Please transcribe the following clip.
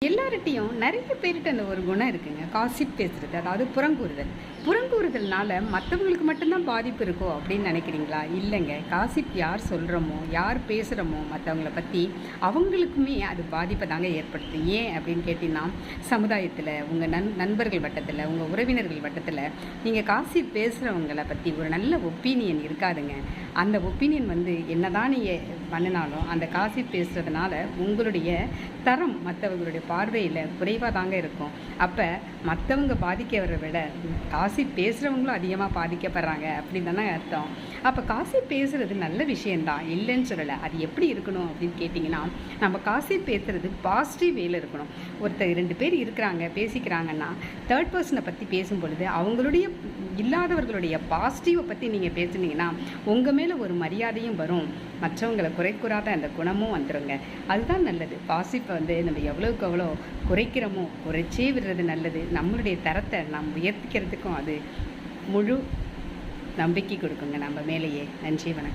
எல்லார்கிட்டையும் நிறைய பேர்கிட்ட அந்த ஒரு குணம் இருக்குங்க. காசிப் பேசுறது, அதாவது புறங்கூறுதல். புறங்கூறுதல்னால மற்றவங்களுக்கு மட்டும்தான் பாதிப்பு இருக்கோ அப்படின்னு நினைக்கிறீங்களா? இல்லைங்க. காசிப் யார் சொல்கிறோமோ, யார் பேசுகிறோமோ மற்றவங்கள பற்றி, அவங்களுக்குமே அது பாதிப்பை தாங்க ஏற்படுத்தும். ஏன் அப்படின்னு கேட்டிங்கன்னா, சமுதாயத்தில், உங்கள் நண்பர்கள் வட்டத்தில், உங்கள் உறவினர்கள் வட்டத்தில் நீங்கள் காசிப் பேசுகிறவங்களை பற்றி ஒரு நல்ல ஒப்பீனியன் இருக்காதுங்க. அந்த ஒப்பீனியன் என்னதான் நீங்கள் பண்ணினாலும் அந்த காசிப் பேசுகிறதுனால உங்களுடைய தரம் மற்றவங்களுடைய பார்வையில் குறைவாக தாங்க இருக்கும். அப்போ மற்றவங்க பாதிக்கிறவரை விட காசிப் பேசுகிறவங்களும் அதிகமாக பாதிக்கப்படுறாங்க அப்படின்னு தானே அர்த்தம். அப்போ காசிப் பேசுகிறது நல்ல விஷயந்தான், இல்லைன்னு சொல்லலை. அது எப்படி இருக்கணும் அப்படின்னு கேட்டிங்கன்னா, நம்ம காசிப் பேசுகிறது பாசிட்டிவ் வேல இருக்கணும். ஒருத்தர் 2 பேர் இருக்கிறாங்க, பேசிக்கிறாங்கன்னா, தேர்ட் பர்சனை பற்றி பேசும் பொழுது அவங்களுடைய இல்லாதவர்களுடைய பாசிட்டிவை பற்றி நீங்கள் பேசுனீங்கன்னா உங்கள் மேலே ஒரு மரியாதையும் வரும், மற்றவங்களை குறைக்கூறாத அந்த குணமும் வந்துடுங்க. அதுதான் நல்லது. பாசிட்டிவை நம்ம எவ்வளோக்கு எவ்வளோ குறைக்கிறோமோ, குறைச்சே விடுறது நல்லது. நம்மளுடைய தரத்தை நாம் உயர்த்திக்கிறதுக்கும் அது முழு நம்பிக்கை கொடுக்குங்க நம்ம மேலேயே. நன்றி, வணக்கம்.